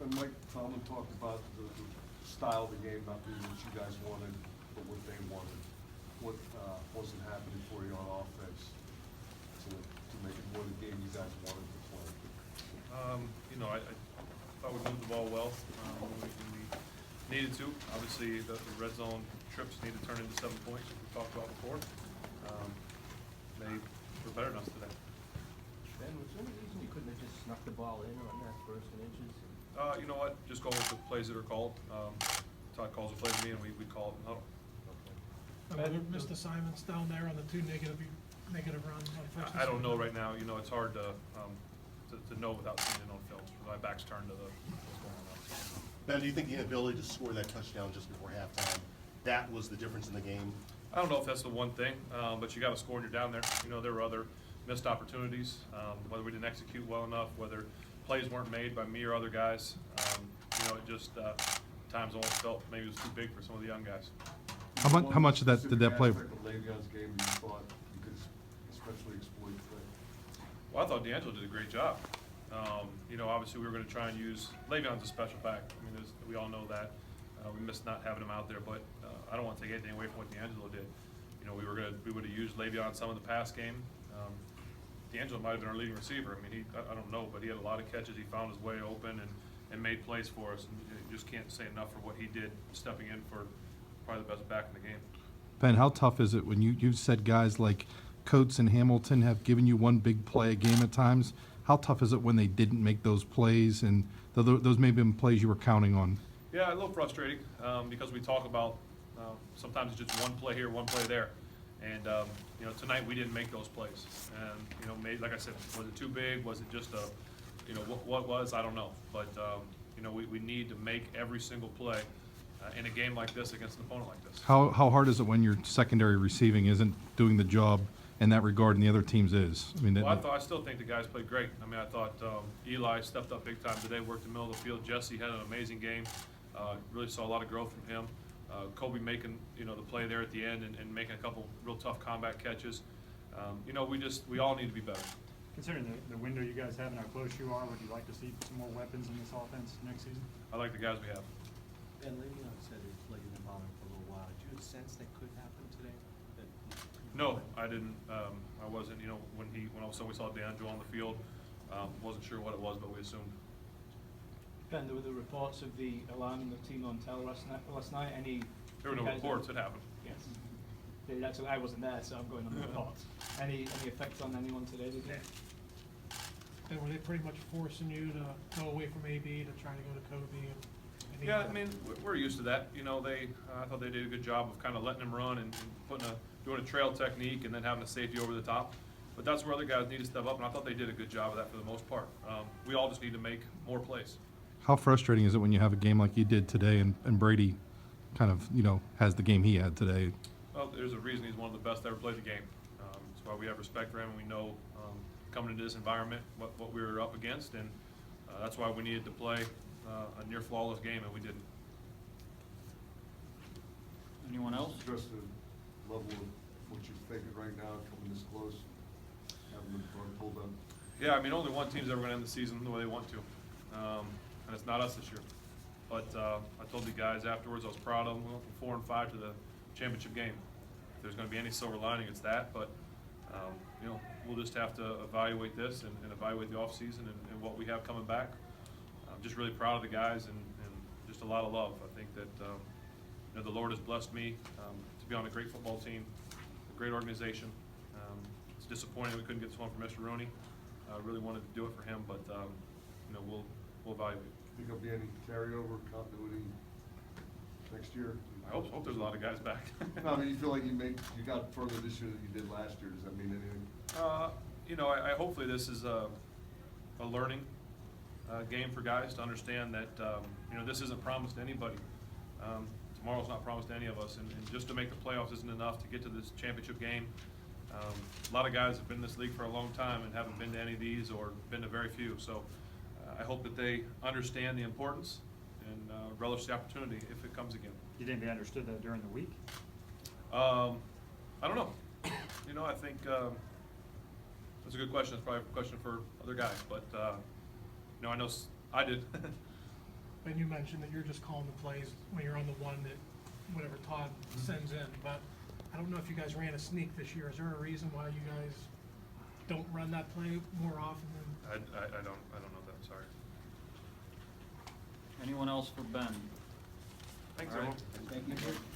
And Mike Tomlin talked about the style of the game not being what you guys wanted, but what they wanted. What wasn't happening for you on offense to make it more the game you guys wanted to play? I thought we moved the ball well when we needed to. Obviously, the red zone trips need to turn into 7 points, as we talked about before. They were better than us today. Ben, was there any reason you couldn't have just snuck the ball in on that first and inches? You know what? Just go with the plays that are called. Todd calls a play to me, and we call it in huddle. Mr. Simons down there on the two negative runs on first and I don't know second. right now. It's hard to know without seeing it on film. My back's turned to what's going on. Ben, do you think the inability to score that touchdown just before halftime, that was the difference in the game? I don't know if that's the one thing, but you got to score when you're down there. There were other missed opportunities, whether we didn't execute well enough, whether plays weren't made by me or other guys. It just times almost felt maybe it was too big for some of the young guys. How much of that did that play? Specific aspect of Le'Veon's game you thought you could especially exploit today? Well, I thought D'Angelo did a great job. Obviously we were going to try and use Le'Veon's a special back. We all know that. We missed not having him out there, but I don't want to take anything away from what D'Angelo did. We would have used Le'Veon some in the pass game. D'Angelo might have been our leading receiver. I don't know, but he had a lot of catches. He found his way open and made plays for us. And you just can't say enough for what he did stepping in for probably the best back in the game. Ben, how tough is it when you've said guys like Coates and Hamilton have given you one big play a game at times? How tough is it when they didn't make those plays, and those may have been plays you were counting on? Yeah, a little frustrating because we talk about sometimes it's just one play here, one play there. And, tonight we didn't make those plays. And, maybe, like I said, was it too big? Was it just what was? I don't know. But, we need to make every single play in a game like this against an opponent like this. How hard is it when your secondary receiving isn't doing the job in that regard and the other teams is? I still think the guys played great. I thought Eli stepped up big time today, worked in the middle of the field. Jesse had an amazing game. Really saw a lot of growth from him. Kobe making the play there at the end and making a couple real tough combat catches. We all need to be better. Considering the window you guys have and how close you are, would you like to see some more weapons in this offense next season? I like the guys we have. Ben, Le'Veon said he's played in the bottom for a little while. Did you sense that could happen today? No, I didn't. I wasn't. When all of a sudden we saw D'Angelo on the field, wasn't sure what it was, but we assumed. Ben, there were the reports of the alarm in the team on tele last night. There were no reports. It happened. Yes. I wasn't there, so I'm going on the reports. Any effect on anyone today? Did you? And were they pretty much forcing you to go away from AB to try to go to Kobe? Yeah, we're used to that. I thought they did a good job of kind of letting him run and doing a trail technique and then having a safety over the top. But that's where other guys need to step up, and I thought they did a good job of that for the most part. We all just need to make more plays. How frustrating is it when you have a game like you did today and Brady kind of, has the game he had today? Well, there's a reason he's one of the best to ever play the game. That's why we have respect for him, and we know coming into this environment what we were up against, and that's why we needed to play a near flawless game, and we didn't. Anyone else? Just the level of what you're thinking right now, coming this close, having the run pulled up. Yeah, only one team's ever going to end the season the way they want to, and it's not us this year. But I told the guys afterwards I was proud of them. We went from 4 and 5 to the championship game. If there's going to be any silver lining, it's that. But we'll just have to evaluate this and evaluate the offseason and what we have coming back. I'm just really proud of the guys and just a lot of love. I think that the Lord has blessed me to be on a great football team, a great organization. It's disappointing we couldn't get this one for Mr. Rooney. I really wanted to do it for him, but we'll evaluate. Think there'll be any carryover continuity next year? I hope there's a lot of guys back. No, you feel like you got further this year than you did last year. Does that mean anything? I hopefully this is a learning game for guys to understand that this isn't promised to anybody. Tomorrow's not promised to any of us, and just to make the playoffs isn't enough to get to this championship game. A lot of guys have been in this league for a long time and haven't been to any of these or been to very few. So I hope that they understand the importance and relish the opportunity if it comes again. You think they understood that during the week? I don't know. I think that's a good question. It's probably a question for other guys, but I know I did. Ben, you mentioned that you're just calling the plays when you're on the one that whatever Todd sends in, but I don't know if you guys ran a sneak this year. Is there a reason why you guys don't run that play more often than? I don't know that, sorry. Anyone else for Ben? Thanks, All right. everyone. Thank you.